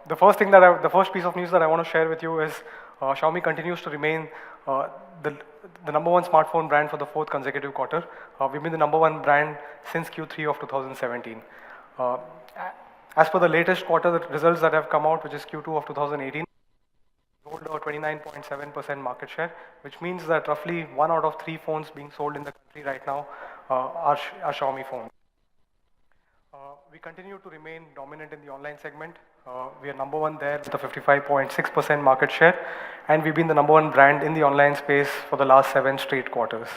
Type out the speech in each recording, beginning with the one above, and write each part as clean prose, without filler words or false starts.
the first piece of news that I want to share with you is Xiaomi continues to remain the number one smartphone brand for the fourth consecutive quarter. We've been the number one brand since Q3 of 2017. As per the latest quarter results that have come out, which is Q2 of 2018, we hold a 29.7% market share, which means that roughly 1 out of 3 phones being sold in the country right now are Xiaomi phones. We continue to remain dominant in the online segment. We are number one there with a 55.6% market share, and we've been the number one brand in the online space for the last 7 straight quarters.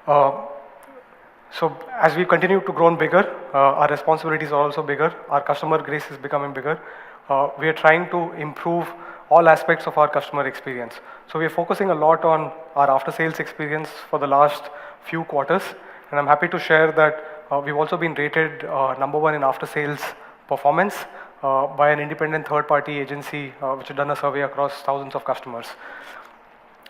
So as we continue to grow bigger, our responsibilities are also bigger. Our customer base is becoming bigger. We are trying to improve all aspects of our customer experience. So we are focusing a lot on our after-sales experience for the last few quarters, and I'm happy to share that we've also been rated number one in after-sales performance by an independent third-party agency which has done a survey across thousands of customers.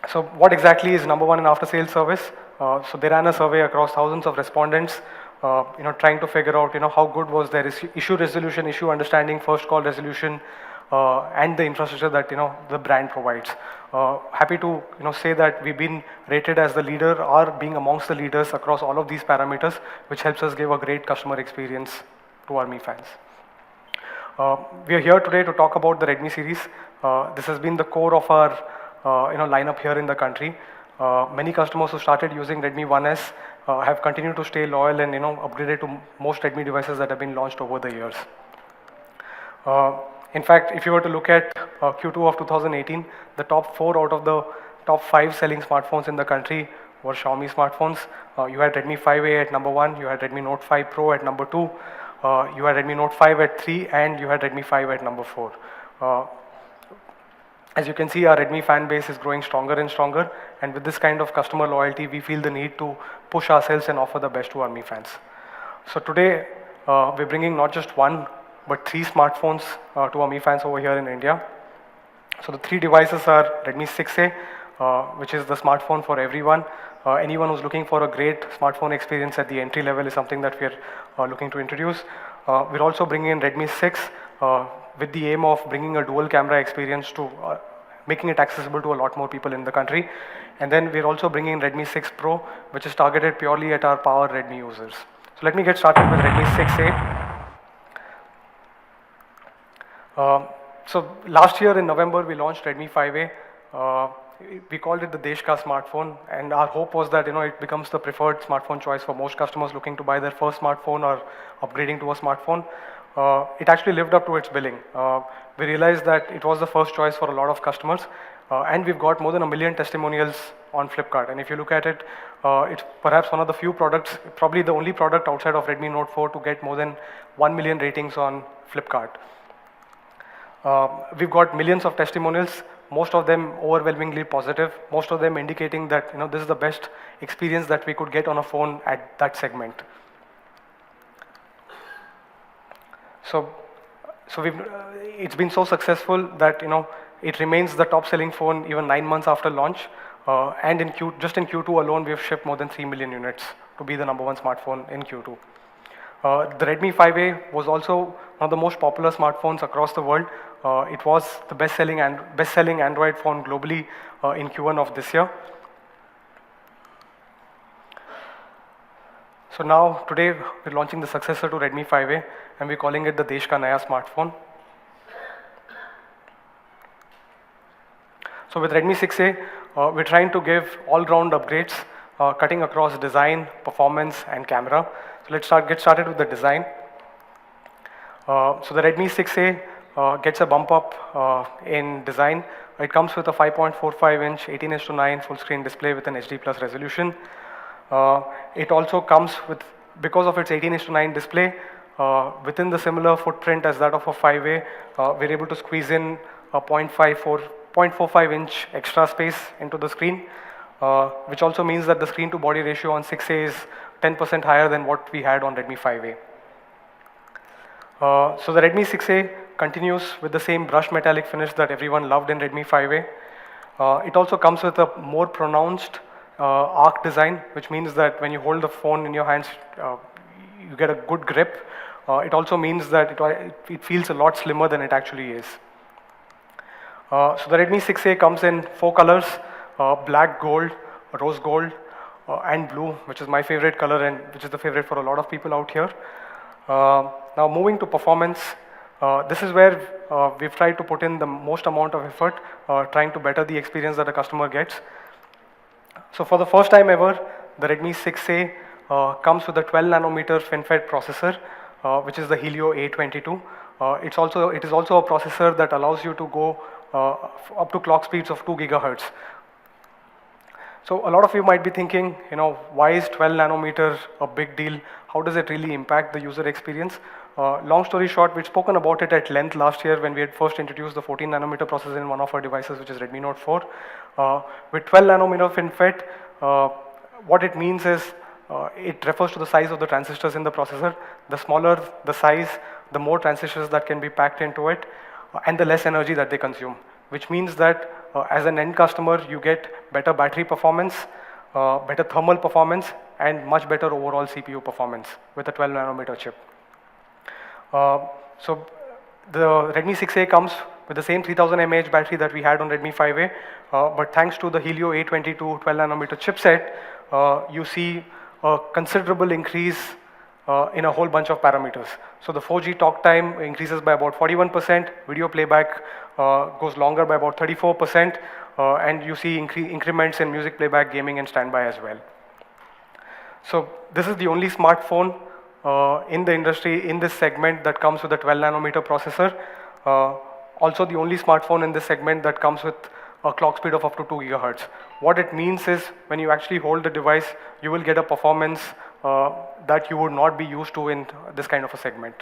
So what exactly is number one in after-sales service? So they ran a survey across thousands of respondents, trying to figure out, how good was their issue resolution, issue understanding, first call resolution, and the infrastructure that, the brand provides. Happy to, say that we've been rated as the leader or being amongst the leaders across all of these parameters, which helps us give a great customer experience to our Mi fans. We are here today to talk about the Redmi series. This has been the core of our, lineup here in the country. Many customers who started using Redmi 1S have continued to stay loyal and, upgraded to most Redmi devices that have been launched over the years. In fact, if you were to look at Q2 of 2018, the top 4 out of the top 5 selling smartphones in the country were Xiaomi smartphones. You had Redmi 5A at number 1, you had Redmi Note 5 Pro at number 2, you had Redmi Note 5 at 3, and you had Redmi 5 at number 4. As you can see, our Redmi fan base is growing stronger and stronger, and with this kind of customer loyalty, we feel the need to push ourselves and offer the best to our Mi fans. So today, we're bringing not just 1, but 3 smartphones to our Mi fans over here in India. So the 3 devices are Redmi 6A, which is the smartphone for everyone. Anyone who's looking for a great smartphone experience at the entry level is something that we're looking to introduce. We're also bringing in Redmi 6 with the aim of bringing a dual camera experience to making it accessible to a lot more people in the country. And then we're also bringing in Redmi 6 Pro, which is targeted purely at our power Redmi users. So let me get started with Redmi 6A. So last year in November, we launched Redmi 5A. We called it the Desh Ka smartphone, and our hope was that it becomes the preferred smartphone choice for most customers looking to buy their first smartphone or upgrading to a smartphone. It actually lived up to its billing. We realized that it was the first choice for a lot of customers, and we've got more than 1 million testimonials on Flipkart. And if you look at it, it's perhaps one of the few products, probably the only product outside of Redmi Note 4 to get more than 1 million ratings on Flipkart. We've got millions of testimonials, most of them overwhelmingly positive, most of them indicating that this is the best experience that we could get on a phone at that segment. So it's been so successful that it remains the top-selling phone even 9 months after launch, and just in Q2 alone, we have shipped more than 3 million units to be the number one smartphone in Q2. The Redmi 5A was also one of the most popular smartphones across the world. It was the best-selling Android phone globally in Q1 of this year. So now, today, we're launching the successor to Redmi 5A, and we're calling it the Desh Ka Naya smartphone. So with Redmi 6A, we're trying to give all-round upgrades, cutting across design, performance, and camera. So let's get started with the design. So the Redmi 6A gets a bump up in design. It comes with a 5.45-inch 18:9 full-screen display with an HD+ resolution. It also comes with, because of its 18:9 display, within the similar footprint as that of a 5A, we're able to squeeze in a 0.45-inch extra space into the screen, which also means that the screen-to-body ratio on 6A is 10% higher than what we had on Redmi 5A. So the Redmi 6A continues with the same brushed metallic finish that everyone loved in Redmi 5A. It also comes with a more pronounced arc design, which means that when you hold the phone in your hands, you get a good grip. it also means that it feels a lot slimmer than it actually is. So the Redmi 6A comes in 4 colors, black, gold, rose gold, and blue, which is my favorite color and which is the favorite for a lot of people out here. Now moving to performance, this is where we've tried to put in the most amount of effort, trying to better the experience that the customer gets. So for the first time ever, the Redmi 6A comes with a 12 nanometer FinFET processor, which is the Helio A22. It is also a processor that allows you to go up to clock speeds of 2 gigahertz. So a lot of you might be thinking, why is 12 nanometer a big deal? How does it really impact the user experience? Long story short, we'd spoken about it at length last year when we had first introduced the 14 nanometer processor in one of our devices, which is Redmi Note 4. With 12 nanometer FinFET, what it means is it refers to the size of the transistors in the processor. The smaller the size, the more transistors that can be packed into it, and the less energy that they consume, which means that as an end customer, you get better battery performance, better thermal performance, and much better overall CPU performance with a 12 nanometer chip. So the Redmi 6A comes with the same 3000 mAh battery that we had on Redmi 5A, but thanks to the Helio A22 12 nanometer chipset, you see a considerable increase in a whole bunch of parameters. So the 4G talk time increases by about 41%, video playback goes longer by about 34%, and you see increments in music playback, gaming, and standby as well. So this is the only smartphone in the industry in this segment that comes with a 12 nanometer processor. Also the only smartphone in this segment that comes with a clock speed of up to 2 gigahertz. What it means is when you actually hold the device, you will get a performance that you would not be used to in this kind of a segment.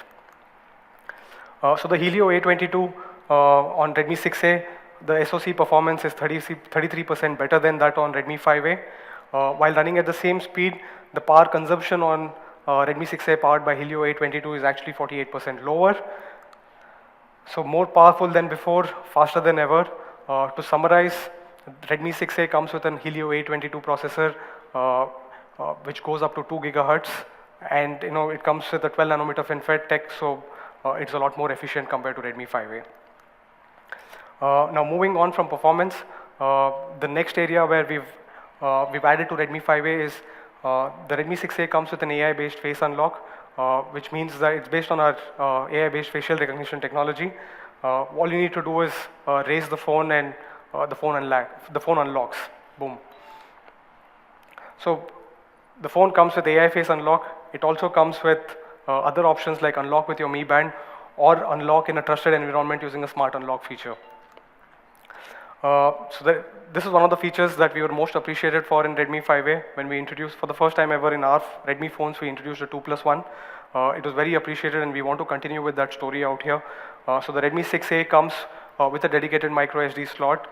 So the Helio A22 on Redmi 6A, the SoC performance is 33% better than that on Redmi 5A. While running at the same speed, the power consumption on Redmi 6A powered by Helio A22 is actually 48% lower. So more powerful than before, faster than ever. To summarize, Redmi 6A comes with an Helio A22 processor which goes up to 2 gigahertz, and it comes with a 12 nanometer FinFET tech, so it's a lot more efficient compared to Redmi 5A. Now moving on from performance, the next area where we've added to Redmi 5A is the Redmi 6A comes with an AI-based face unlock, which means that it's based on our AI-based facial recognition technology. All you need to do is raise the phone and the phone unlocks. Boom. So the phone comes with AI face unlock. It also comes with other options like unlock with your Mi Band or unlock in a trusted environment using a smart unlock feature. This is one of the features that we were most appreciated for in Redmi 5A when we introduced, for the first time ever in our Redmi phones, we introduced a 2+1. It was very appreciated and we want to continue with that story out here. So the Redmi 6A comes with a dedicated microSD slot,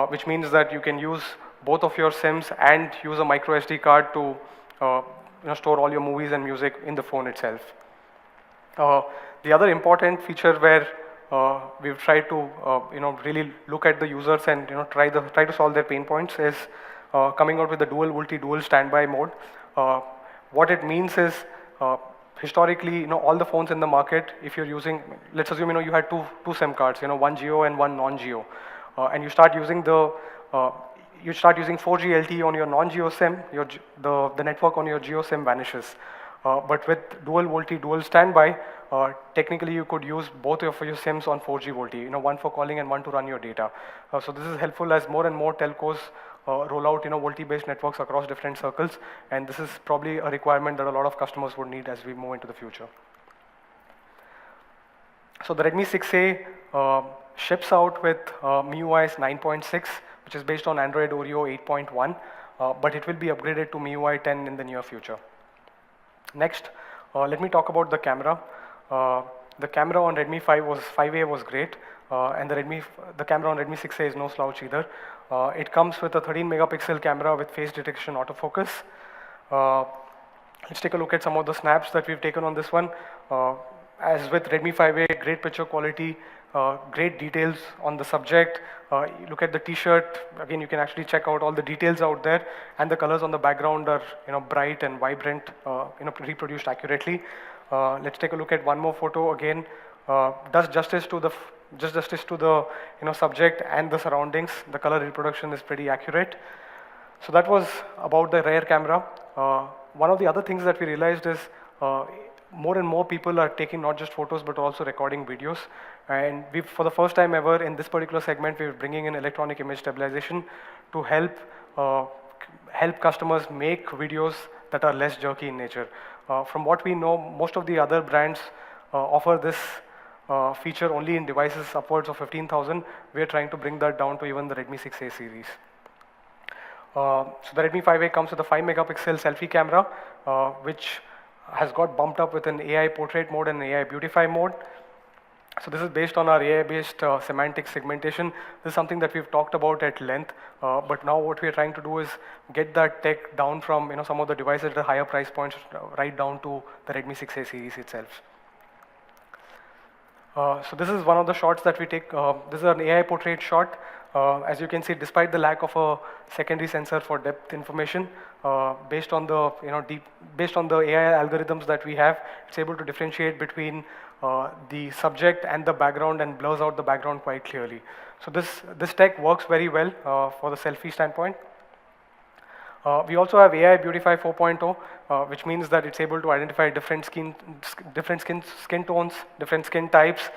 which means that you can use both of your SIMs and use a microSD card to store all your movies and music in the phone itself. The other important feature where we've tried to really look at the users and try to solve their pain points is coming out with the dual VoLTE dual standby mode. What it means is historically, all the phones in the market, if you're using, let's assume you had two SIM cards, one Geo and one non-Geo, and you start using 4G LTE on your non-Geo SIM, the network on your Geo SIM vanishes. But with dual VoLTE dual standby, technically you could use both of your SIMs on 4G VoLTE, one for calling and one to run your data. So this is helpful as more and more telcos roll out VoLTE-based networks across different circles, and this is probably a requirement that a lot of customers would need as we move into the future. So the Redmi 6A ships out with MIUI 9.6, which is based on Android Oreo 8.1, but it will be upgraded to MIUI 10 in the near future. Next, let me talk about the camera. The camera on Redmi 5A was great, and the camera on Redmi 6A is no slouch either. It comes with a 13 megapixel camera with face detection autofocus. Let's take a look at some of the snaps that we've taken on this one. As with Redmi 5A, great picture quality, great details on the subject. You look at the t-shirt, again you can actually check out all the details out there, and the colors on the background are bright and vibrant, reproduced accurately. Let's take a look at one more photo again. Does justice to the subject and the surroundings. The color reproduction is pretty accurate. So that was about the rear camera. One of the other things that we realized is more and more people are taking not just photos but also recording videos. And for the first time ever in this particular segment, we're bringing in electronic image stabilization to help customers make videos that are less jerky in nature. From what we know, most of the other brands offer this feature only in devices upwards of 15,000. We are trying to bring that down to even the Redmi 6A series. So the Redmi 5A comes with a 5 megapixel selfie camera, which has got bumped up with an AI portrait mode and AI beautify mode. So this is based on our AI-based semantic segmentation. This is something that we've talked about at length, but now what we are trying to do is get that tech down from some of the devices at higher price points right down to the Redmi 6A series itself. So this is one of the shots that we take. This is an AI portrait shot. As you can see, despite the lack of a secondary sensor for depth information, based on the based on the AI algorithms that we have, it's able to differentiate between the subject and the background and blurs out the background quite clearly. So this tech works very well for the selfie standpoint. We also have AI Beautify 4.0, which means that it's able to identify different skin tones, different skin types,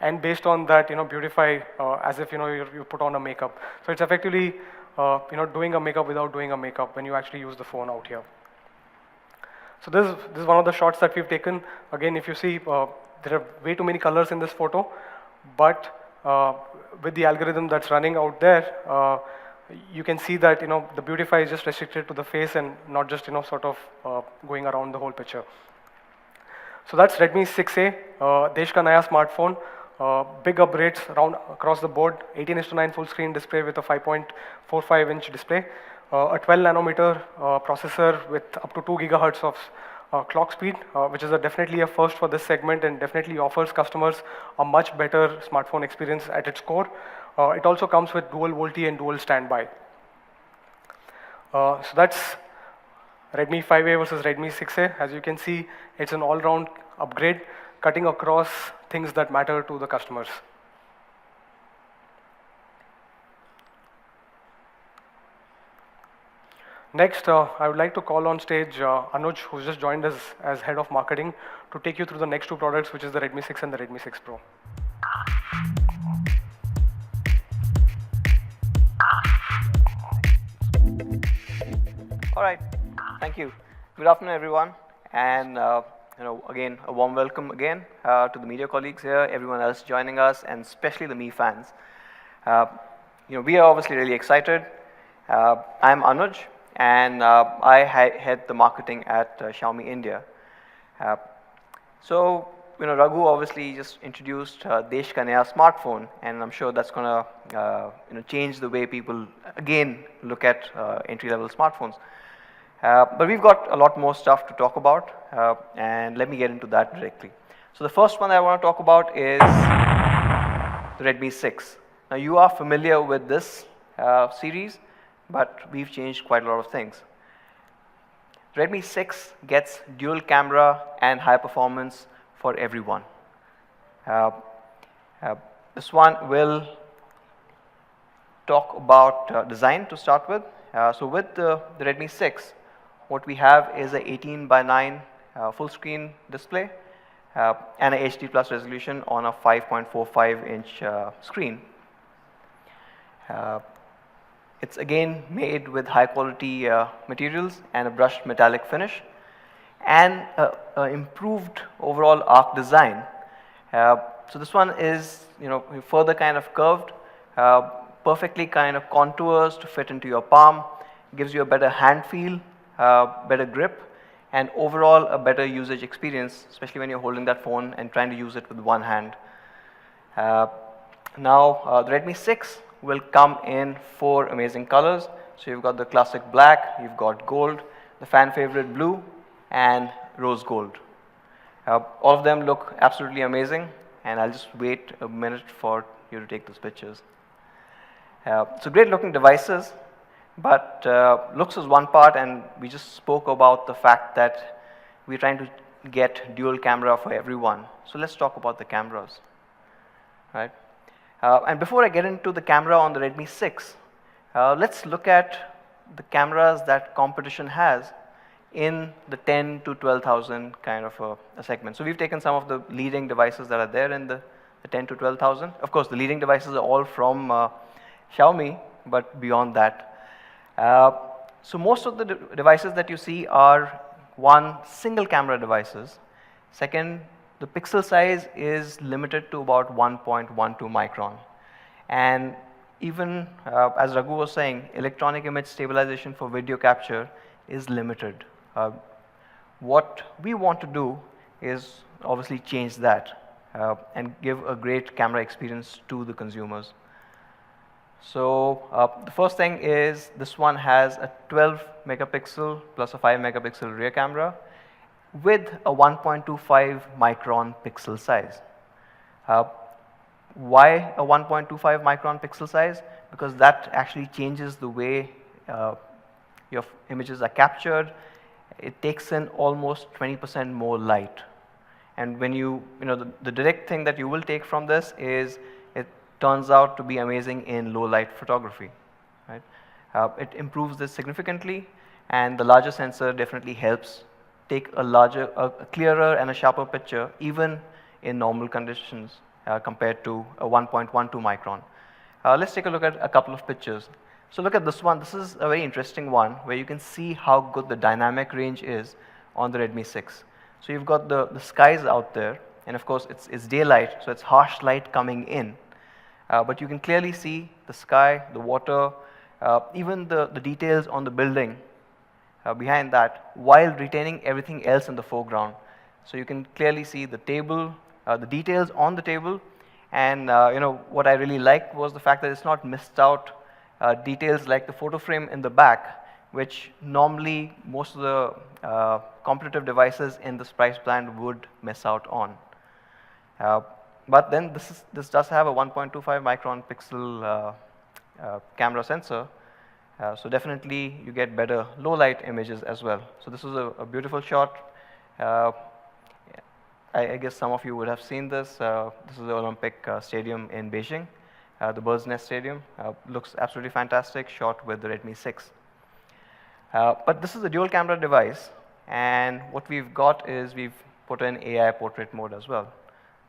and based on that, beautify as if you put on a makeup. So it's effectively doing a makeup without doing a makeup when you actually use the phone out here. So this is one of the shots that we've taken. Again, if you see, there are way too many colors in this photo, but with the algorithm that's running out there, you can see that the beautify is just restricted to the face and not just sort of going around the whole picture. So that's Redmi 6A, Desh ka naya smartphone. Big upgrades across the board. 18:9 full screen display with a 5.45-inch display. A 12 nanometer processor with up to 2 gigahertz of clock speed, which is definitely a first for this segment and definitely offers customers a much better smartphone experience at its core. It also comes with dual VoLTE and dual standby. So that's Redmi 5A versus Redmi 6A. As you can see, it's an all-round upgrade, cutting across things that matter to the customers. Next, I would like to call on stage Anuj, who's just joined us as head of marketing, to take you through the next two products, which is the Redmi 6 and the Redmi 6 Pro. All right, thank you. Good afternoon, everyone, and again, a warm welcome again to the media colleagues here, everyone else joining us, and especially the Mi fans. We are obviously really excited. I'm Anuj, and I head the marketing at Xiaomi India. So, Raghu obviously just introduced Desh ka naya smartphone, and I'm sure that's going to change the way people again look at entry-level smartphones. But we've got a lot more stuff to talk about, and let me get into that directly. So the first one I want to talk about is the Redmi 6. Now you are familiar with this series, but we've changed quite a lot of things. Redmi 6 gets dual camera and high performance for everyone. This one will talk about design to start with. So with the Redmi 6, what we have is a 18:9 full screen display and a HD plus resolution on a 5.45-inch screen. It's again made with high quality materials and a brushed metallic finish and improved overall arc design. So this one is further kind of curved, perfectly kind of contours to fit into your palm, gives you a better hand feel, better grip, and overall a better usage experience, especially when you're holding that phone and trying to use it with one hand. Now the Redmi 6 will come in 4 amazing colors. So you've got the classic black, you've got gold, the fan favorite blue, and rose gold. All of them look absolutely amazing, and I'll just wait a minute for you to take those pictures. So great looking devices, but looks is one part, and we just spoke about the fact that we're trying to get dual camera for everyone. So let's talk about the cameras, right? And before I get into the camera on the Redmi 6, let's look at the cameras that competition has in the 10 to 12,000 kind of a segment. So we've taken some of the leading devices that are there in the 10 to 12,000. Of course, the leading devices are all from Xiaomi, but beyond that. So most of the devices that you see are one, single camera devices. Second, the pixel size is limited to about 1.12 micron. And even, as Raghu was saying, electronic image stabilization for video capture is limited. What we want to do is obviously change that and give a great camera experience to the consumers. So the first thing is this one has a 12 megapixel plus a 5 megapixel rear camera with a 1.25 micron pixel size. Why a 1.25 micron pixel size? Because that actually changes the way your images are captured. It takes in almost 20% more light. And when the direct thing that you will take from this is it turns out to be amazing in low light photography, right? It improves this significantly, and the larger sensor definitely helps take a clearer and a sharper picture even in normal conditions compared to a 1.12 micron. Let's take a look at a couple of pictures. So look at this one. This is a very interesting one where you can see how good the dynamic range is on the Redmi 6. So you've got the skies out there, and of course it's daylight, so it's harsh light coming in. But you can clearly see the sky, the water, even the details on the building behind that, while retaining everything else in the foreground. So you can clearly see the table, the details on the table, and what I really liked was the fact that it's not missed out details like the photo frame in the back, which normally most of the competitive devices in this price band would miss out on. But then this does have a 1.25 micron pixel camera sensor, so definitely you get better low light images as well. So this is a beautiful shot. I guess some of you would have seen this. This is the Olympic Stadium in Beijing. The Bird's Nest Stadium looks absolutely fantastic, shot with the Redmi 6. But this is a dual camera device, and what we've got is we've put in AI portrait mode as well.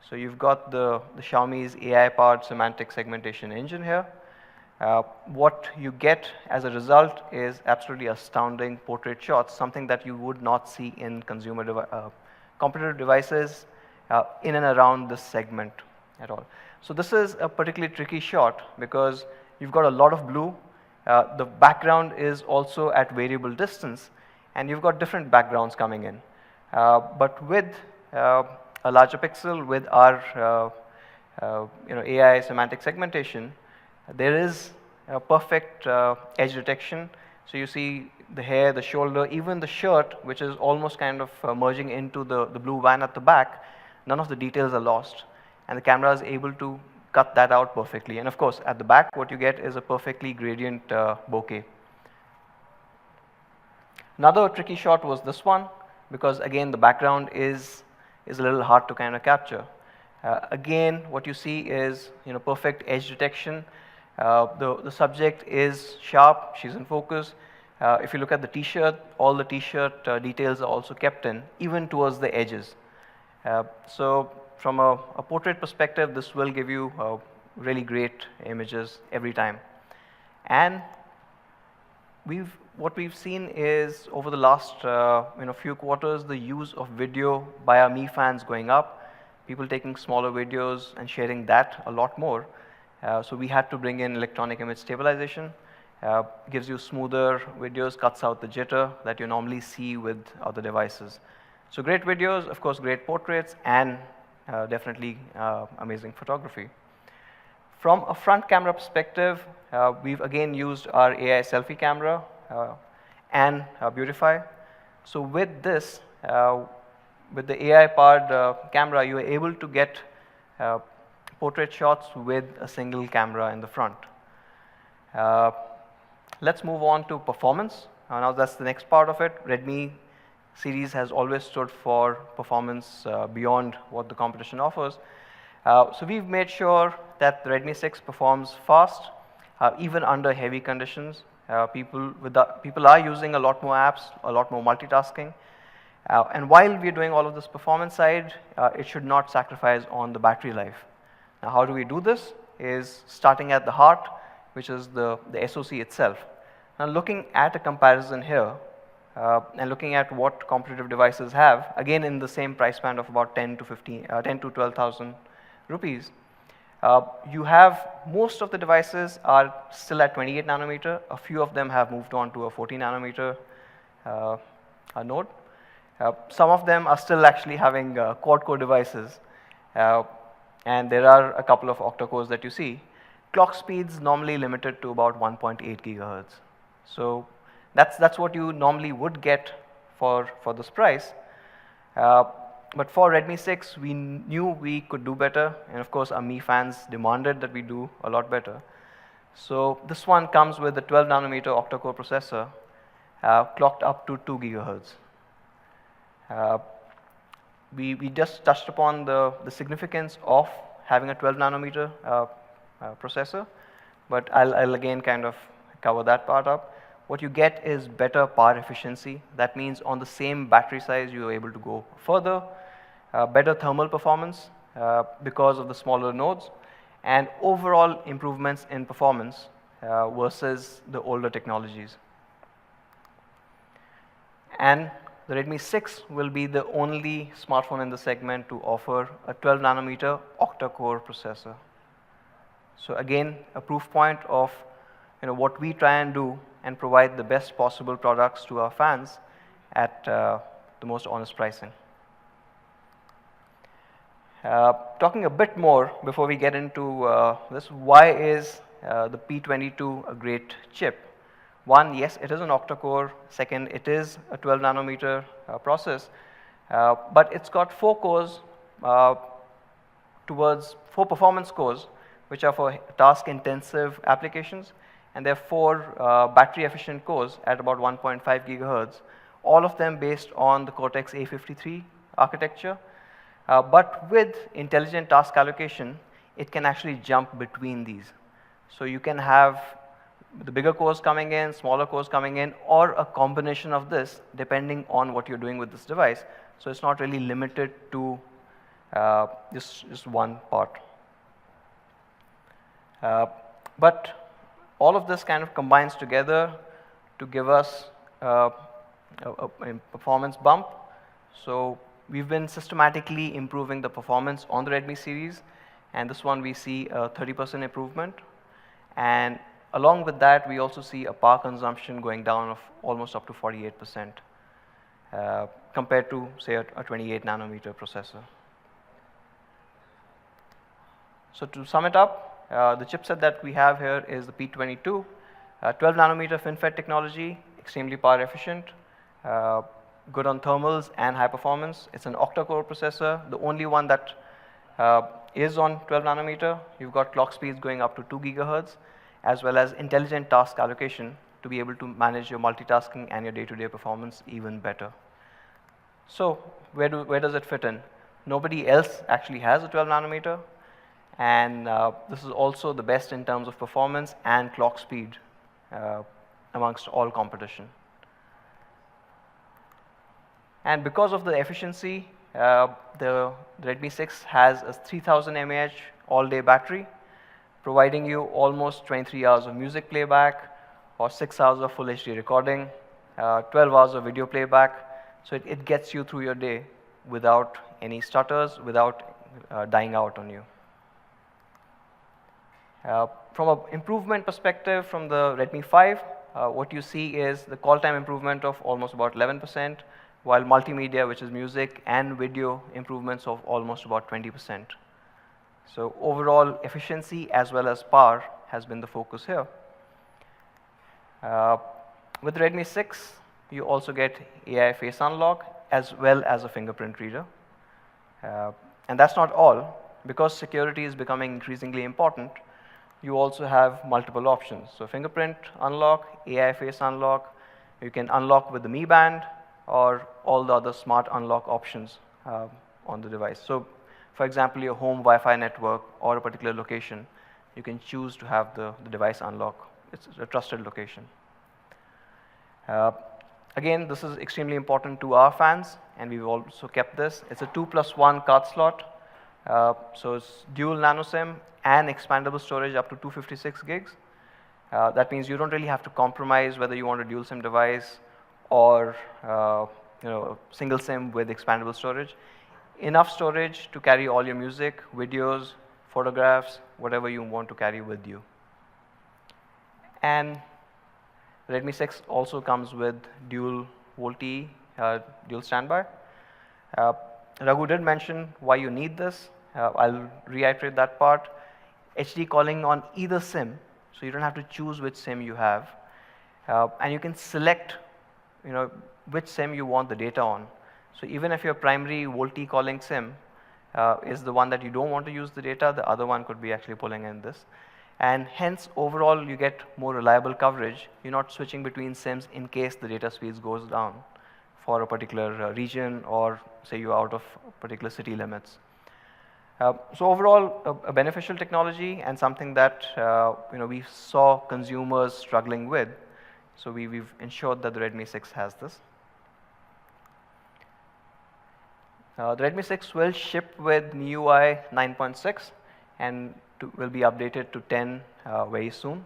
So you've got the Xiaomi's AI-powered semantic segmentation engine here. What you get as a result is absolutely astounding portrait shots, something that you would not see in competitive devices in and around this segment at all. So this is a particularly tricky shot because you've got a lot of blue. The background is also at variable distance, and you've got different backgrounds coming in. But with a larger pixel, with our AI semantic segmentation, there is a perfect edge detection. So you see the hair, the shoulder, even the shirt, which is almost kind of merging into the blue van at the back. None of the details are lost, and the camera is able to cut that out perfectly. And of course, at the back, what you get is a perfectly gradient bokeh. Another tricky shot was this one, because again, the background is a little hard to kind of capture. Again, what you see is perfect edge detection. The subject is sharp, she's in focus. If you look at the t-shirt, all the t-shirt details are also kept in, even towards the edges. So from a portrait perspective, this will give you really great images every time. And what we've seen is over the last few quarters, the use of video by our Mi fans going up, people taking smaller videos and sharing that a lot more. So we had to bring in electronic image stabilization. Gives you smoother videos, cuts out the jitter that you normally see with other devices. So great videos, of course, great portraits, and definitely amazing photography. From a front camera perspective, we've again used our AI selfie camera and Beautify. So with this, with the AI-powered camera, you are able to get portrait shots with a single camera in the front. Let's move on to performance. Now that's the next part of it. Redmi series has always stood for performance beyond what the competition offers. So we've made sure that the Redmi 6 performs fast, even under heavy conditions. People are using a lot more apps, a lot more multitasking. And while we're doing all of this performance side, it should not sacrifice on the battery life. Now, how do we do this? Is starting at the heart, which is the SoC itself. Now, looking at a comparison here, and looking at what competitive devices have, again in the same price band of about 10 to 12,000 rupees, you have most of the devices are still at 28 nanometer. A few of them have moved on to a 14 nanometer node. Some of them are still actually having quad-core devices, and there are a couple of octa-cores that you see. Clock speeds normally limited to about 1.8 gigahertz. So that's what you normally would get for this price. But for Redmi 6, we knew we could do better, and of course our Mi fans demanded that we do a lot better. So this one comes with a 12 nanometer octa-core processor, clocked up to 2 gigahertz. We just touched upon the significance of having a 12 nanometer processor, but I'll again kind of cover that part up. What you get is better power efficiency. That means on the same battery size, you are able to go further, better thermal performance because of the smaller nodes, and overall improvements in performance versus the older technologies. And the Redmi 6 will be the only smartphone in the segment to offer a 12 nanometer octa-core processor. So again, a proof point of what we try and do and provide the best possible products to our fans at the most honest pricing. Talking a bit more before we get into this, why is the P22 a great chip? One, yes, it is an octa-core. Second, it is a 12 nanometer process, but it's got 4 cores four performance cores, which are for task-intensive applications, and there are 4 battery-efficient cores at about 1.5 gigahertz, all of them based on the Cortex A53 architecture. But with intelligent task allocation, it can actually jump between these. So you can have the bigger cores coming in, smaller cores coming in, or a combination of this depending on what you're doing with this device. So it's not really limited to just one part. But all of this kind of combines together to give us a performance bump. So we've been systematically improving the performance on the Redmi series, and this one we see a 30% improvement. And along with that, we also see a power consumption going down of almost up to 48% compared to, say, a 28 nanometer processor. So to sum it up, the chipset that we have here is the P22, 12 nanometer FinFET technology, extremely power efficient, good on thermals and high performance. It's an octa-core processor, the only one that is on 12 nanometer. You've got clock speeds going up to 2 gigahertz, as well as intelligent task allocation to be able to manage your multitasking and your day-to-day performance even better. So where does it fit in? Nobody else actually has a 12 nanometer, and this is also the best in terms of performance and clock speed amongst all competition. And because of the efficiency, the Redmi 6 has a 3000 mAh all-day battery, providing you almost 23 hours of music playback or 6 hours of full HD recording, 12 hours of video playback. So it gets you through your day without any stutters, without dying out on you. From an improvement perspective from the Redmi 5, what you see is the call time improvement of almost about 11%, while multimedia, which is music and video, improvements of almost about 20%. So overall efficiency as well as power has been the focus here. With Redmi 6, you also get AI face unlock as well as a fingerprint reader. And that's not all. Because security is becoming increasingly important, you also have multiple options. So fingerprint unlock, AI face unlock, you can unlock with the Mi Band, or all the other smart unlock options on the device. So for example, your home Wi-Fi network or a particular location, you can choose to have the device unlock. It's a trusted location. Again, this is extremely important to our fans, and we've also kept this. It's a 2+1 card slot. So it's dual nano SIM and expandable storage up to 256 gigs. That means you don't really have to compromise whether you want a dual SIM device or single SIM with expandable storage. Enough storage to carry all your music, videos, photographs, whatever you want to carry with you. And Redmi 6 also comes with dual VoLTE, dual standby. Raghu did mention why you need this. I'll reiterate that part. HD calling on either SIM, so you don't have to choose which SIM you have. And you can select which SIM you want the data on. So even if your primary VoLTE calling SIM is the one that you don't want to use the data, the other one could be actually pulling in this. And hence, overall, you get more reliable coverage. You're not switching between SIMs in case the data speeds goes down for a particular region, or say you're out of particular city limits. So overall, a beneficial technology and something that we saw consumers struggling with. So we've ensured that the Redmi 6 has this. The Redmi 6 will ship with MIUI 9.6 and will be updated to 10 very soon.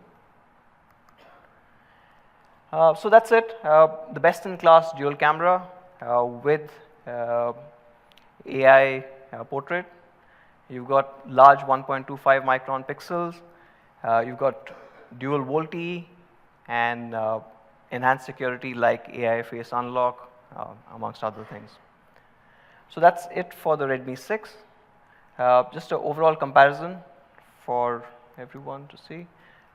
So that's it. The best-in-class dual camera with AI portrait. You've got large 1.25 micron pixels. You've got dual VoLTE and enhanced security like AI face unlock, amongst other things. So that's it for the Redmi 6. Just an overall comparison for everyone to see.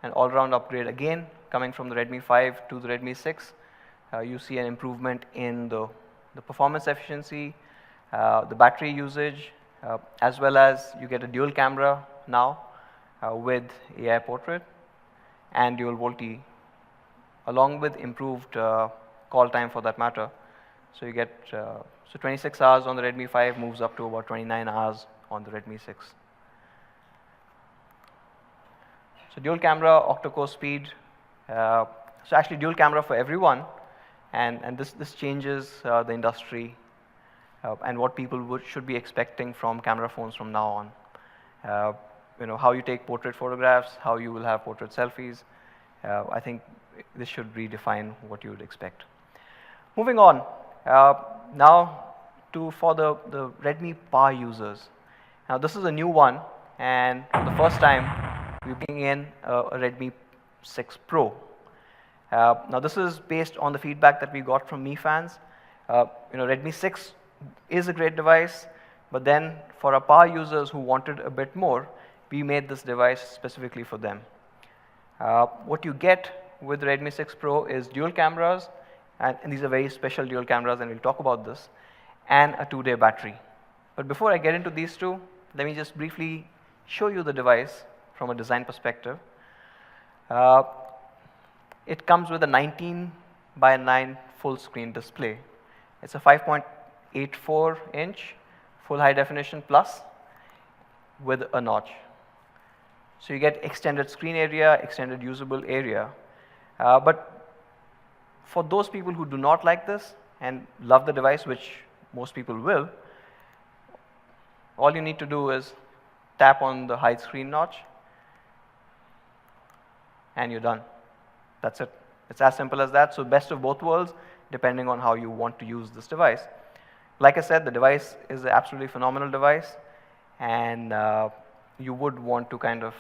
An all-round upgrade again, coming from the Redmi 5 to the Redmi 6. You see an improvement in the performance efficiency, the battery usage, as well as you get a dual camera now with AI portrait and dual VoLTE, along with improved call time for that matter. So you get so 26 hours on the Redmi 5 moves up to about 29 hours on the Redmi 6. So dual camera, octa-core speed. So actually dual camera for everyone, and this changes the industry and what people should be expecting from camera phones from now on. How you take portrait photographs, how you will have portrait selfies. I think this should redefine what you would expect. Moving on, now for the Redmi power users. Now this is a new one, and for the first time we bring in a Redmi 6 Pro. Now this is based on the feedback that we got from Mi fans. Redmi 6 is a great device, but then for our power users who wanted a bit more, we made this device specifically for them. What you get with the Redmi 6 Pro is dual cameras, and these are very special dual cameras, and we'll talk about this, and a 2-day battery. But before I get into these two, let me just briefly show you the device from a design perspective. It comes with a 19:9 full screen display. It's a 5.84 inch full high definition plus with a notch. So you get extended screen area, extended usable area. But for those people who do not like this and love the device, which most people will, all you need to do is tap on the hide screen notch and you're done. That's it. It's as simple as that. So best of both worlds, depending on how you want to use this device. Like I said, the device is an absolutely phenomenal device, and you would want to kind of,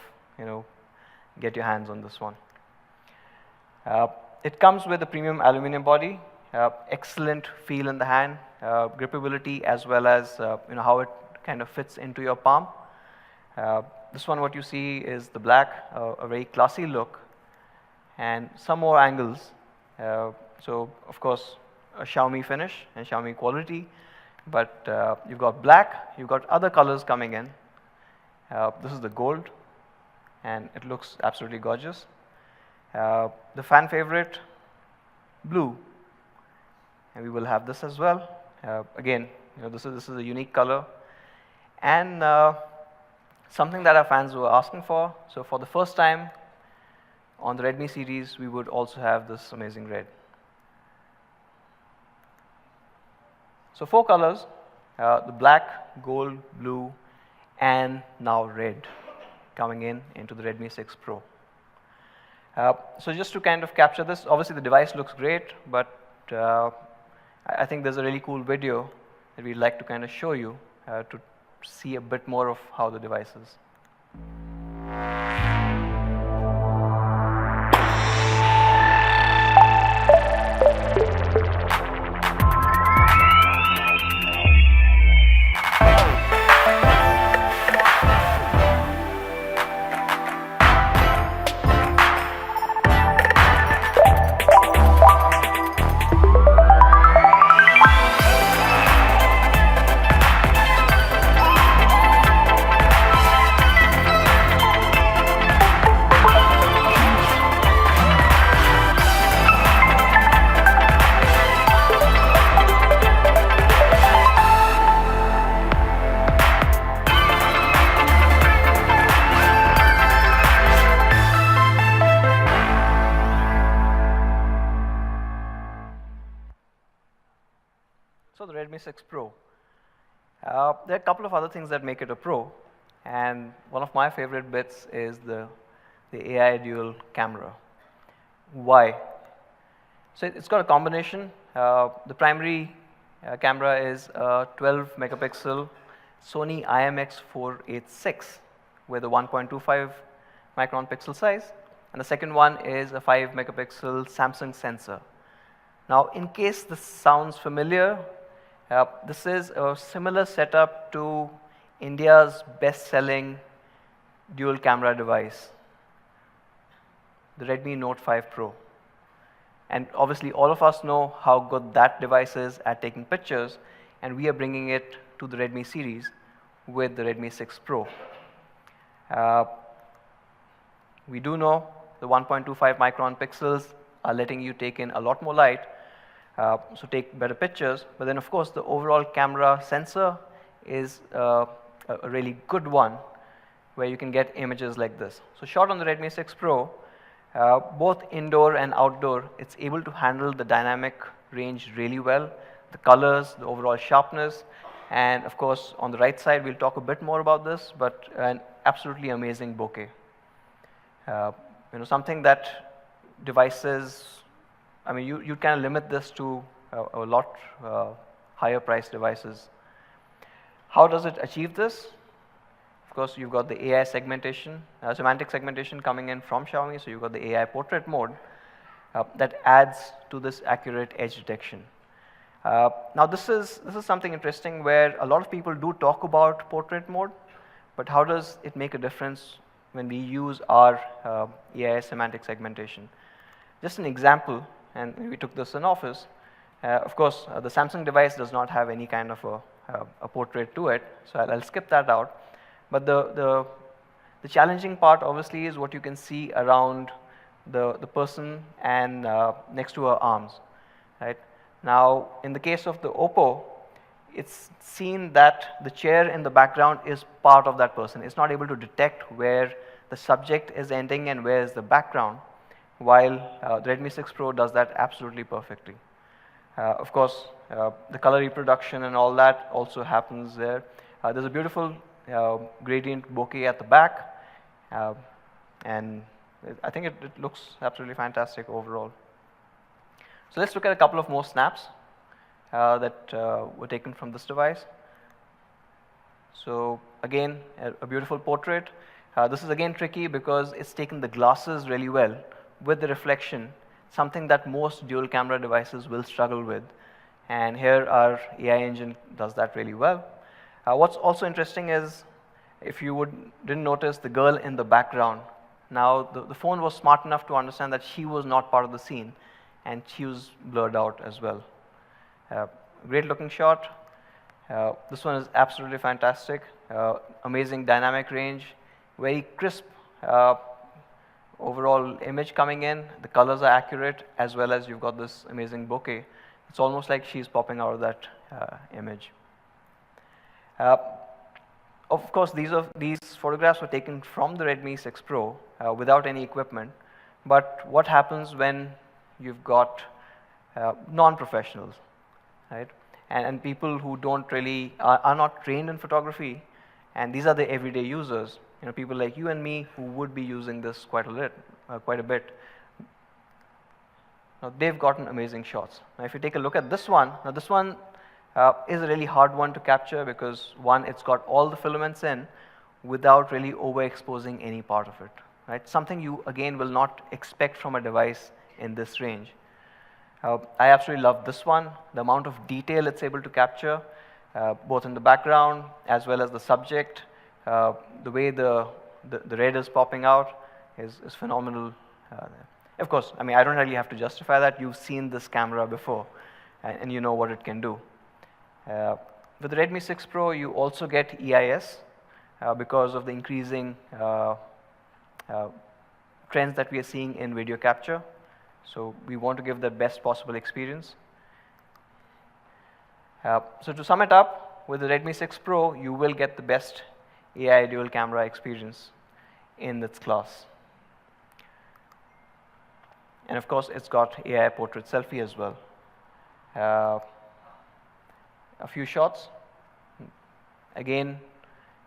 get your hands on this one. It comes with a premium aluminum body, excellent feel in the hand, grippability, as well as how it kind of fits into your palm. This one, what you see is the black, a very classy look, and some more angles. So of course, a Xiaomi finish and Xiaomi quality, but you've got black, you've got other colors coming in. This is the gold, and it looks absolutely gorgeous. The fan favorite, blue. and we will have this as well. Again, this is a unique color, and something that our fans were asking for. So for the first time on the Redmi series, we would also have this amazing red. So 4 colors, the black, gold, blue, and now red coming into the Redmi 6 Pro. So just to kind of capture this, obviously the device looks great, but I think there's a really cool video that we'd like to kind of show you to see a bit more of how the device is. So the Redmi 6 Pro. There are a couple of other things that make it a Pro, and one of my favorite bits is the AI dual camera. Why? So it's got a combination. The primary camera is a 12 megapixel Sony IMX486 with a 1.25 micron pixel size, and the second one is a 5 megapixel Samsung sensor. Now, in case this sounds familiar, this is a similar setup to India's best-selling dual camera device, the Redmi Note 5 Pro. And obviously, all of us know how good that device is at taking pictures, and we are bringing it to the Redmi series with the Redmi 6 Pro. We do know the 1.25 micron pixels are letting you take in a lot more light, so take better pictures. But then, of course, the overall camera sensor is a really good one, where you can get images like this. So shot on the Redmi 6 Pro, both indoor and outdoor, it's able to handle the dynamic range really well, the colors, the overall sharpness, and of course, on the right side, we'll talk a bit more about this, but an absolutely amazing bokeh. Something that devices, I mean, you kind of limit this to a lot higher priced devices. How does it achieve this? Of course, you've got the AI segmentation, semantic segmentation coming in from Xiaomi, so you've got the AI portrait mode that adds to this accurate edge detection. Now, this is something interesting where a lot of people do talk about portrait mode, but how does it make a difference when we use our AI semantic segmentation? Just an example, and we took this in office. Of course, the Samsung device does not have any kind of a portrait to it, so I'll skip that out. But the challenging part, obviously, is what you can see around the person and next to her arms, right? Now, in the case of the Oppo, it's seen that the chair in the background is part of that person. It's not able to detect where the subject is ending and where is the background, while the Redmi 6 Pro does that absolutely perfectly. Of course, the color reproduction and all that also happens there. There's a beautiful gradient bokeh at the back, and I think it looks absolutely fantastic overall. So let's look at a couple of more snaps that were taken from this device. So again, a beautiful portrait. This is again tricky because it's taken the glasses really well with the reflection, something that most dual camera devices will struggle with. And here our AI engine does that really well. What's also interesting is, if you didn't notice, the girl in the background. Now, the phone was smart enough to understand that she was not part of the scene, and she was blurred out as well. Great looking shot. This one is absolutely fantastic. Amazing dynamic range, very crisp overall image coming in. The colors are accurate, as well as you've got this amazing bokeh It's almost like she's popping out of that image. Of course, these photographs were taken from the Redmi 6 Pro without any equipment. But what happens when you've got non-professionals, right? And people who don't really are not trained in photography, and these are the everyday users. You know, people like you and me who would be using this quite a bit. Now they've gotten amazing shots. Now if you take a look at this one, now this one is a really hard one to capture because one, it's got all the filaments in without really overexposing any part of it, right? Something you again will not expect from a device in this range. I absolutely love this one, the amount of detail it's able to capture, both in the background as well as the subject. The way the red is popping out is phenomenal. Of course, I mean, I don't really have to justify that. You've seen this camera before, and you know what it can do. With the Redmi 6 Pro, you also get EIS because of the increasing trends that we are seeing in video capture. So we want to give the best possible experience. So to sum it up, with the Redmi 6 Pro, you will get the best AI dual camera experience in its class. And of course, it's got AI portrait selfie as well. A few shots. Again,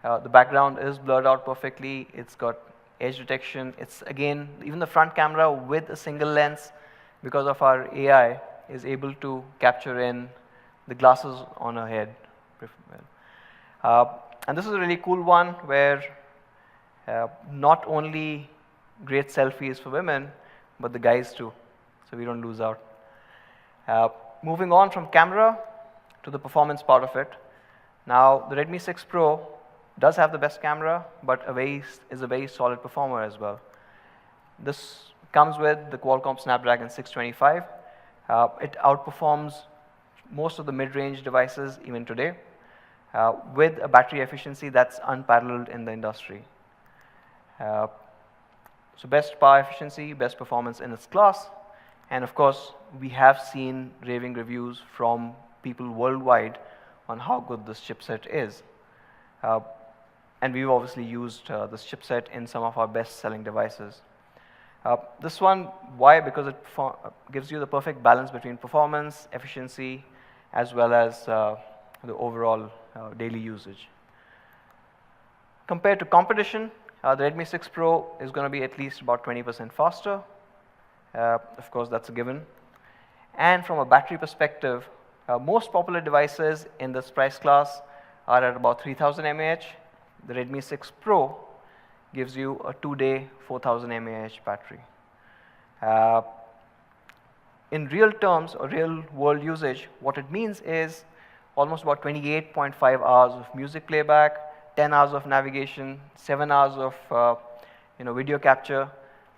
the background is blurred out perfectly. It's got edge detection. It's again, even the front camera with a single lens, because of our AI, is able to capture in the glasses on her head. And this is a really cool one where not only great selfies for women, but the guys too, so we don't lose out. Moving on from camera to the performance part of it. Now, the Redmi 6 Pro does have the best camera, but is a very solid performer as well. This comes with the Qualcomm Snapdragon 625. It outperforms most of the mid-range devices even today, with a battery efficiency that's unparalleled in the industry. So best power efficiency, best performance in its class, and of course, we have seen raving reviews from people worldwide on how good this chipset is. And we've obviously used this chipset in some of our best-selling devices. This one, why? Because it gives you the perfect balance between performance, efficiency, as well as the overall daily usage. Compared to competition, the Redmi 6 Pro is going to be at least about 20% faster. Of course, that's a given. And from a battery perspective, most popular devices in this price class are at about 3000 mAh. The Redmi 6 Pro gives you a 2-day 4000 mAh battery. In real terms or real world usage, what it means is almost about 28.5 hours of music playback, 10 hours of navigation, 7 hours of video capture.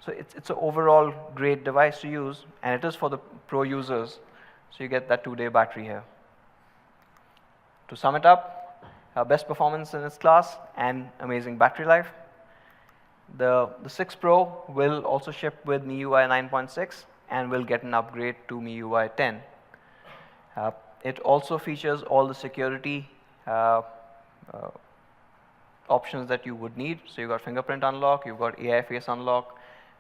So it's an overall great device to use, and it is for the pro users. So you get that 2-day battery here. To sum it up, best performance in its class and amazing battery life. The 6 Pro will also ship with MIUI 9.6 and will get an upgrade to MIUI 10. It also features all the security options that you would need. So you've got fingerprint unlock, you've got AI face unlock,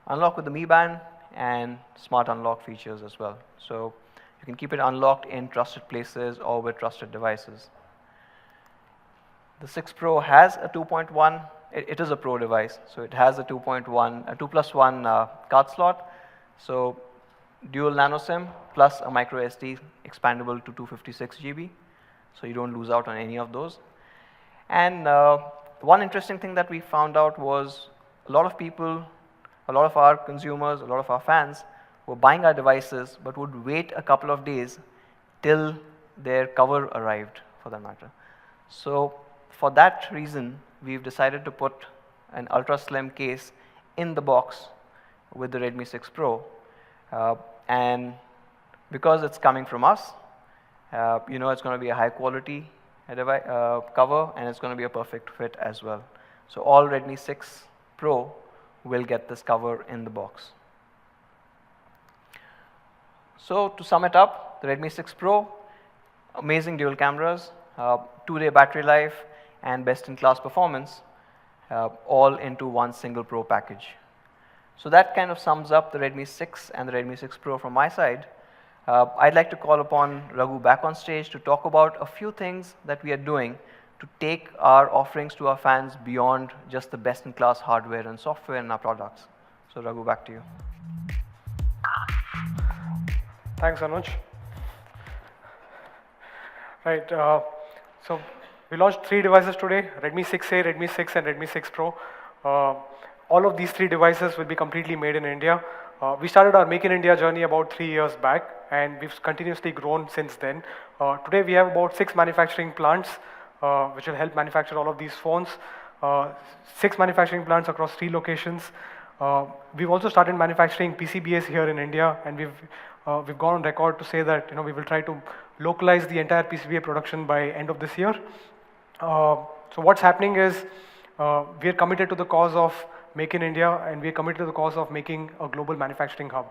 unlock with the Mi Band, and smart unlock features as well. So you can keep it unlocked in trusted places or with trusted devices. The 6 Pro has a 2.1, it is a Pro device, so it has a 2.1, a 2+1 card slot. So dual nano SIM plus a microSD expandable to 256 GB. So you don't lose out on any of those. And one interesting thing that we found out was a lot of people, a lot of our consumers, a lot of our fans were buying our devices but would wait a couple of days till their cover arrived, for that matter. So for that reason, we've decided to put an ultra slim case in the box with the Redmi 6 Pro. And because it's coming from us, it's going to be a high quality cover, and it's going to be a perfect fit as well. So all Redmi 6 Pro will get this cover in the box. So to sum it up, the the Redmi 6 Pro, amazing dual cameras, 2-day battery life, and best-in-class performance, all into one single Pro package. So that kind of sums up the Redmi 6 and the Redmi 6 Pro from my side. I'd like to call upon Raghu back on stage to talk about a few things that we are doing to take our offerings to our fans beyond just the best-in-class hardware and software in our products. So Raghu, back to you. Thanks, Anuj. Right, so we launched 3 devices today, Redmi 6A, Redmi 6 and Redmi 6 Pro. All of these 3 devices will be completely made in India. We started our Make in India journey about 3 years back, and we've continuously grown since then. Today we have about 6 manufacturing plants, which will help manufacture all of these phones. 6 manufacturing plants across 3 locations. We've also started manufacturing PCBAs here in India, and we've gone on record to say that we will try to localize the entire PCBA production by end of this year. So what's happening is we are committed to the cause of Make in India, and we are committed to the cause of making a global manufacturing hub.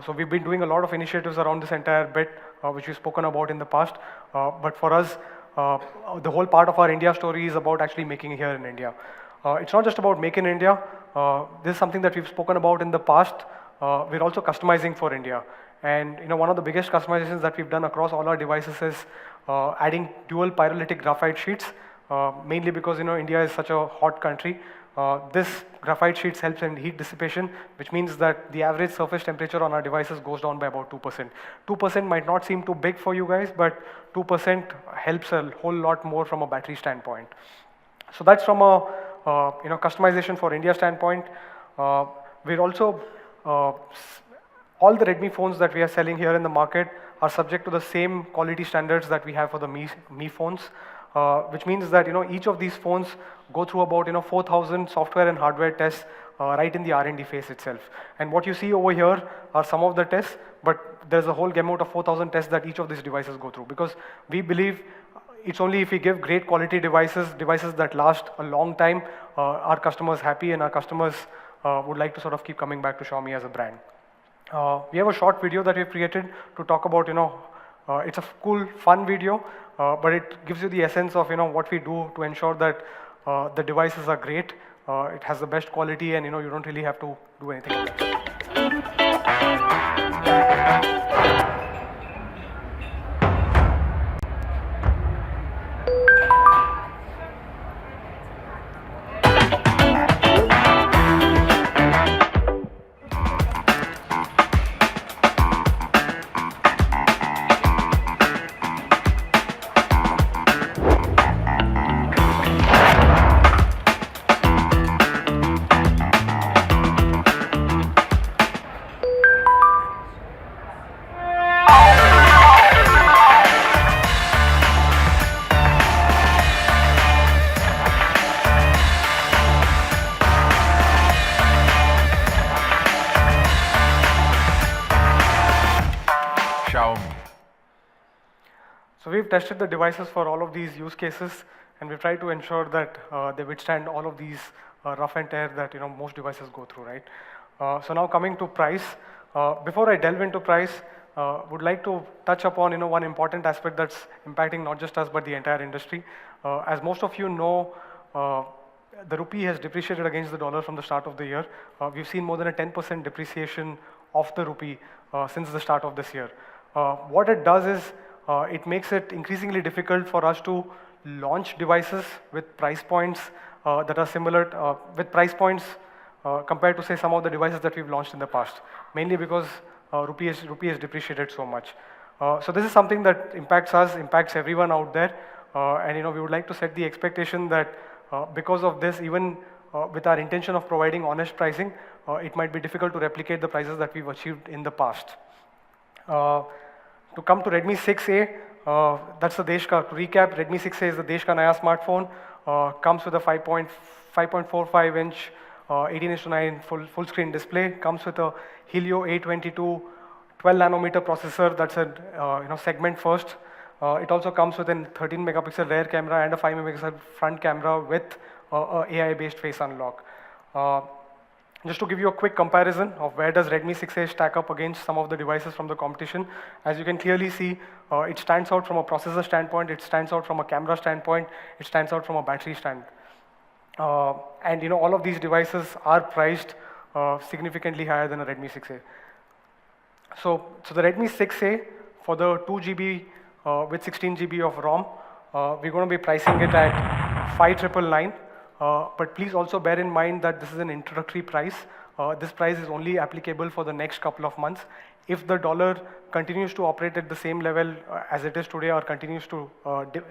So we've been doing a lot of initiatives around this entire bit, which we've spoken about in the past. But for us, the whole part of our India story is about actually making it here in India. It's not just about Make in India. This is something that we've spoken about in the past. We're also customizing for India. And one of the biggest customizations that we've done across all our devices is adding dual pyrolytic graphite sheets, mainly because India is such a hot country. This graphite sheets helps in heat dissipation, which means that the average surface temperature on our devices goes down by about 2%. 2% might not seem too big for you guys, but 2% helps a whole lot more from a battery standpoint. So that's from a customization for India standpoint. We're also all the Redmi phones that we are selling here in the market are subject to the same quality standards that we have for the Mi phones. Which means that each of these phones go through about 4,000 software and hardware tests right in the R&D phase itself. And what you see over here are some of the tests, but there's a whole gamut of 4,000 tests that each of these devices go through, because we believe it's only if we give great quality devices that last a long time, our customers happy, and our customers would like to sort of keep coming back to Xiaomi as a brand. We have a short video that we've created to talk about it's a cool, fun video, but it gives you the essence of what we do to ensure that the devices are great. It has the best quality, and you don't really have to do anything else. So we've tested the devices for all of these use cases, and we've tried to ensure that they withstand all of these rough and tear that most devices go through, right? So now coming to price, before I delve into price, would like to touch upon one important aspect that's impacting not just us but the entire industry. As most of you know, the rupee has depreciated against the dollar from the start of the year. We've seen more than a 10% depreciation of the rupee since the start of this year. What it does is it makes it increasingly difficult for us to launch devices with price points that are similar, compared to say some of the devices that we've launched in the past, mainly because rupee has depreciated so much. So this is something that impacts us, impacts everyone out there, and we would like to set the expectation that because of this, even with our intention of providing honest pricing, it might be difficult to replicate the prices that we've achieved in the past. To come to Redmi 6A, that's the Desh ka, to recap, Redmi 6A is the Desh ka naya smartphone, comes with a 5.45 inch 18:9 full screen display, comes with a Helio A22 12 nanometer processor, that's a segment first. It also comes with a 13 megapixel rear camera and a 5 megapixel front camera with AI based face unlock. Just to give you a quick comparison of where does Redmi 6A stack up against some of the devices from the competition, as you can clearly see, it stands out from a processor standpoint, it stands out from a camera standpoint, it stands out from a battery stand. And you know, all of these devices are priced significantly higher than a Redmi 6A. So the Redmi 6A for the 2 GB with 16 GB of ROM, we're going to be pricing it at 5,999. But please also bear in mind that this is an introductory price. This price is only applicable for the next couple of months. If the dollar continues to operate at the same level as it is today, or continues to,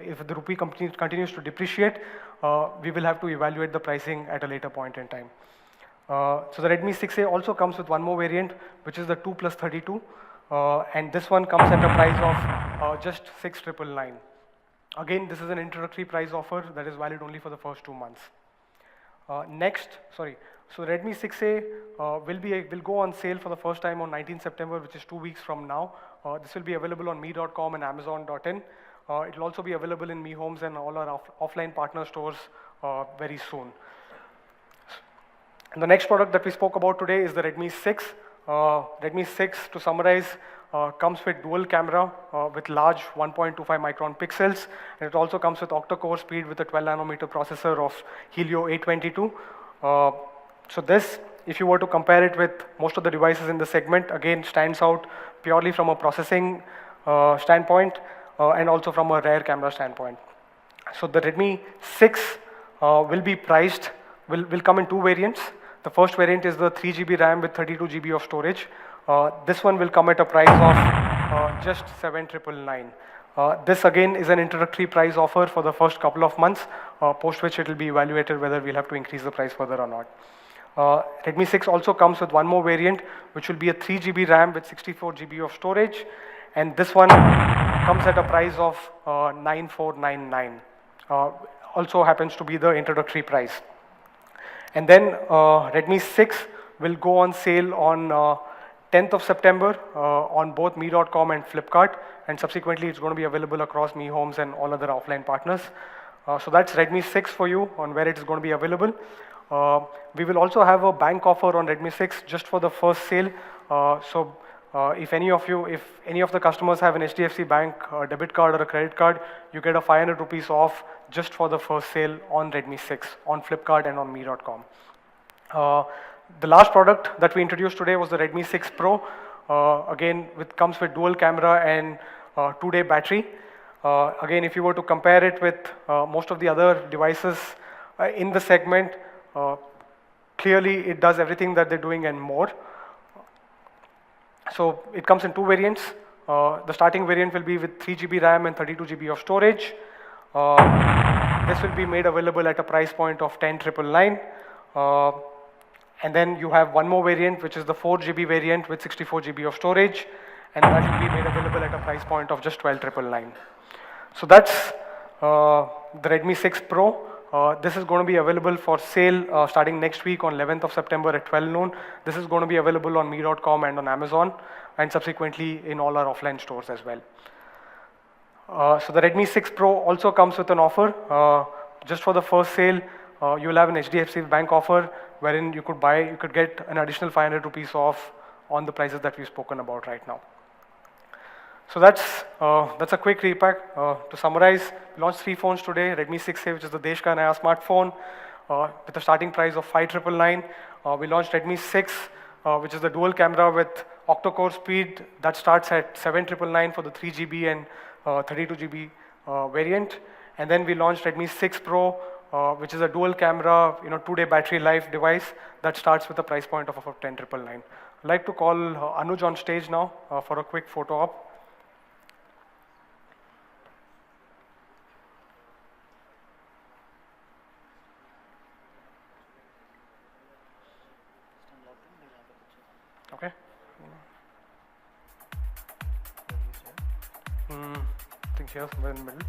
if the rupee continues to depreciate, we will have to evaluate the pricing at a later point in time. So the Redmi 6A also comes with one more variant, which is the 2+32, and this one comes at a price of just 6,999. Again, this is an introductory price offer that is valid only for the first 2 months. So Redmi 6A will go on sale for the first time on 19 September, which is 2 weeks from now. This will be available on me.com and amazon.in. It will also be available in Mi Homes and all our offline partner stores very soon. And the next product that we spoke about today is the Redmi 6. Redmi 6, to summarize, comes with dual camera with large 1.25 micron pixels, and it also comes with octa-core speed with a 12 nanometer processor of Helio A22. So this, if you were to compare it with most of the devices in the segment, again stands out purely from a processing standpoint and also from a rear camera standpoint. So the Redmi 6 will be priced, will come in 2 variants. The first variant is the 3 GB RAM with 32 GB of storage. This one will come at a price of just 7,999. This again is an introductory price offer for the first couple of months, post which it will be evaluated whether we'll have to increase the price further or not. Redmi 6 also comes with one more variant, which will be a 3 GB RAM with 64 GB of storage, and this one comes at a price of 9,499. Also happens to be the introductory price. And then Redmi 6 will go on sale on 10th of September on both me.com and Flipkart, and subsequently it's going to be available across Mi Homes and all other offline partners. So that's Redmi 6 for you on where it is going to be available. We will also have a bank offer on Redmi 6 just for the first sale. If any of the customers have an HDFC Bank debit card or a credit card, you get a 500 rupees off just for the first sale on Redmi 6 on Flipkart and on me.com. The last product that we introduced today was the Redmi 6 Pro. Again, comes with dual camera and 2-day battery. Again, if you were to compare it with most of the other devices in the segment, clearly it does everything that they're doing and more. So it comes in 2 variants. The starting variant will be with 3 GB RAM and 32 GB of storage. This will be made available at a price point of 10,999. And then you have one more variant, which is the 4 GB variant with 64 GB of storage, and that will be made available at a price point of just 12,999. So that's the Redmi 6 Pro. This is going to be available for sale starting next week on 11th of September at 12 noon. This is going to be available on me.com and on Amazon, and subsequently in all our offline stores as well. So the Redmi 6 Pro also comes with an offer. Just for the first sale, you will have an HDFC Bank offer wherein you could get an additional 500 rupees off on the prices that we've spoken about right now. So that's a quick repack. To summarize, we launched 3 phones today. Redmi 6A, which is the Desh Ka Naya smartphone, with a starting price of 5,999. We launched Redmi 6, which is the dual camera with octa-core speed that starts at 7,999 for the 3 GB and 32 GB variant. And then we launched Redmi 6 Pro, which is a dual camera, 2-day battery life device that starts with a price point of about 10,999. I'd like to call Anuj on stage now for a quick photo op. Okay. I think here somewhere in the middle.